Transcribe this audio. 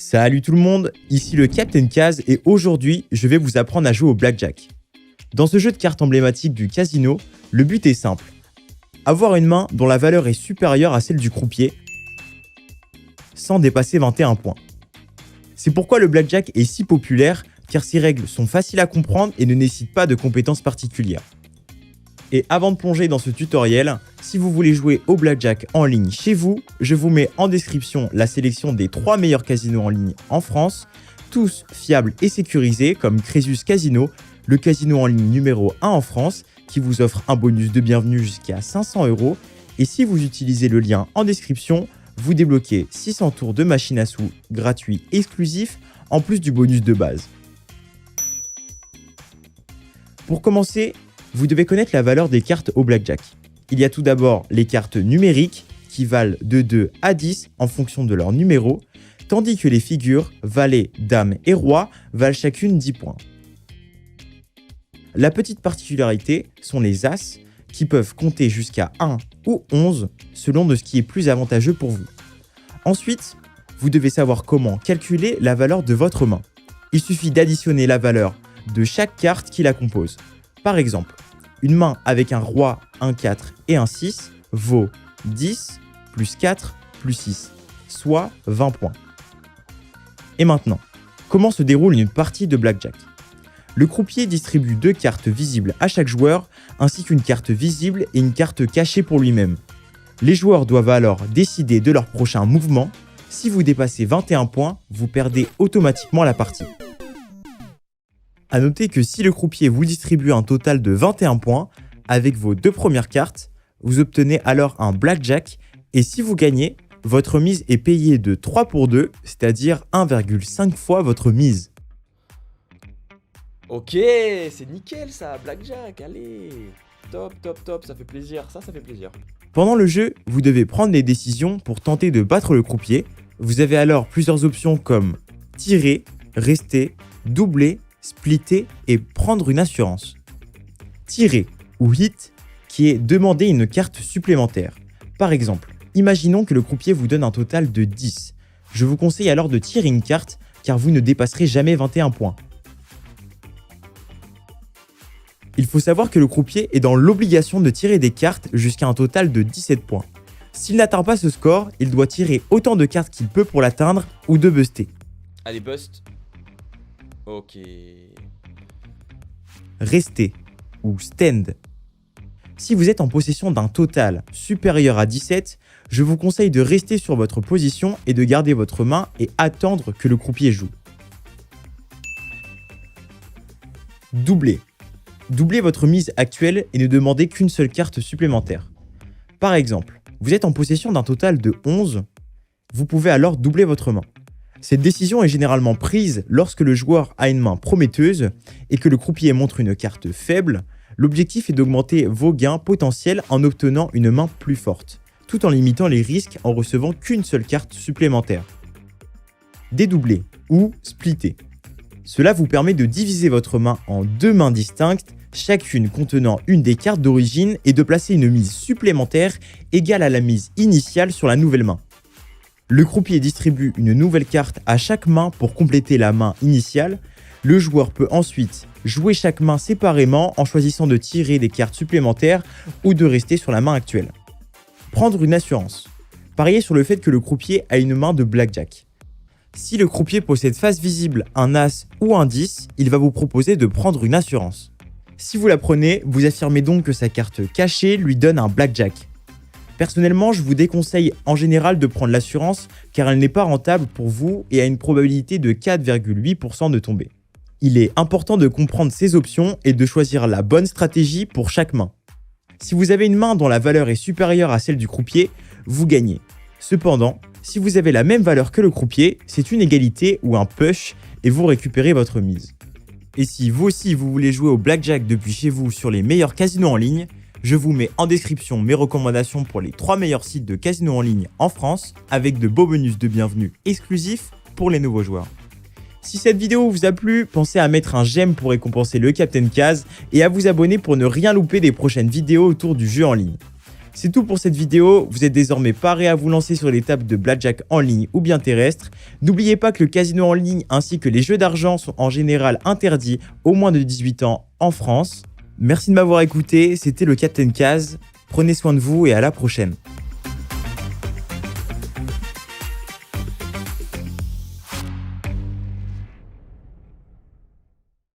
Salut tout le monde, ici le Captain Kaz et aujourd'hui je vais vous apprendre à jouer au blackjack. Dans ce jeu de cartes emblématique du casino, le but est simple. Avoir une main dont la valeur est supérieure à celle du croupier sans dépasser 21 points. C'est pourquoi le blackjack est si populaire car ses règles sont faciles à comprendre et ne nécessitent pas de compétences particulières. Et avant de plonger dans ce tutoriel, si vous voulez jouer au blackjack en ligne chez vous, je vous mets en description la sélection des 3 meilleurs casinos en ligne en France, tous fiables et sécurisés comme Crésus Casino, le casino en ligne numéro 1 en France, qui vous offre un bonus de bienvenue jusqu'à 500 €. Et si vous utilisez le lien en description, vous débloquez 600 tours de machine à sous gratuits exclusifs, en plus du bonus de base. Pour commencer, vous devez connaître la valeur des cartes au blackjack. Il y a tout d'abord les cartes numériques qui valent de 2 à 10 en fonction de leur numéro, tandis que les figures valet, dame et roi valent chacune 10 points. La petite particularité sont les as qui peuvent compter jusqu'à 1 ou 11 selon de ce qui est plus avantageux pour vous. Ensuite, vous devez savoir comment calculer la valeur de votre main. Il suffit d'additionner la valeur de chaque carte qui la compose. Par exemple, une main avec un roi, un 4 et un 6 vaut 10 plus 4 plus 6, soit 20 points. Et maintenant, comment se déroule une partie de blackjack ? Le croupier distribue 2 cartes visibles à chaque joueur, ainsi qu'une carte visible et une carte cachée pour lui-même. Les joueurs doivent alors décider de leur prochain mouvement. Si vous dépassez 21 points, vous perdez automatiquement la partie. A noter que si le croupier vous distribue un total de 21 points, avec vos 2 premières cartes, vous obtenez alors un blackjack et si vous gagnez, votre mise est payée de 3 pour 2, c'est-à-dire 1,5 fois votre mise. Ok, c'est nickel ça, blackjack, allez. Top, top, top, ça fait plaisir, ça fait plaisir. Pendant le jeu, vous devez prendre des décisions pour tenter de battre le croupier. Vous avez alors plusieurs options comme tirer, rester, doubler, splitter et prendre une assurance. Tirer ou hit qui est demander une carte supplémentaire. Par exemple, imaginons que le croupier vous donne un total de 10. Je vous conseille alors de tirer une carte car vous ne dépasserez jamais 21 points. Il faut savoir que le croupier est dans l'obligation de tirer des cartes jusqu'à un total de 17 points. S'il n'atteint pas ce score, il doit tirer autant de cartes qu'il peut pour l'atteindre ou de buster. Allez, bust. Ok. Rester ou stand. Si vous êtes en possession d'un total supérieur à 17, je vous conseille de rester sur votre position et de garder votre main et attendre que le croupier joue. Doubler. Doublez votre mise actuelle et ne demandez qu'une seule carte supplémentaire. Par exemple, vous êtes en possession d'un total de 11, vous pouvez alors doubler votre main. Cette décision est généralement prise lorsque le joueur a une main prometteuse et que le croupier montre une carte faible. L'objectif est d'augmenter vos gains potentiels en obtenant une main plus forte, tout en limitant les risques en recevant qu'une seule carte supplémentaire. Dédoubler ou splitter. Cela vous permet de diviser votre main en 2 mains distinctes, chacune contenant une des cartes d'origine et de placer une mise supplémentaire égale à la mise initiale sur la nouvelle main. Le croupier distribue une nouvelle carte à chaque main pour compléter la main initiale. Le joueur peut ensuite jouer chaque main séparément en choisissant de tirer des cartes supplémentaires ou de rester sur la main actuelle. Prendre une assurance. Parier sur le fait que le croupier a une main de blackjack. Si le croupier possède face visible un as ou un 10, il va vous proposer de prendre une assurance. Si vous la prenez, vous affirmez donc que sa carte cachée lui donne un blackjack. Personnellement, je vous déconseille en général de prendre l'assurance car elle n'est pas rentable pour vous et a une probabilité de 4,8% de tomber. Il est important de comprendre ces options et de choisir la bonne stratégie pour chaque main. Si vous avez une main dont la valeur est supérieure à celle du croupier, vous gagnez. Cependant, si vous avez la même valeur que le croupier, c'est une égalité ou un push et vous récupérez votre mise. Et si vous aussi vous voulez jouer au blackjack depuis chez vous sur les meilleurs casinos en ligne, je vous mets en description mes recommandations pour les 3 meilleurs sites de casinos en ligne en France avec de beaux bonus de bienvenue exclusifs pour les nouveaux joueurs. Si cette vidéo vous a plu, pensez à mettre un j'aime pour récompenser le Captain Kaz et à vous abonner pour ne rien louper des prochaines vidéos autour du jeu en ligne. C'est tout pour cette vidéo, vous êtes désormais paré à vous lancer sur les tables de blackjack en ligne ou bien terrestre. N'oubliez pas que le casino en ligne ainsi que les jeux d'argent sont en général interdits aux moins de 18 ans en France. Merci de m'avoir écouté, c'était le Captain Kaz, prenez soin de vous et à la prochaine.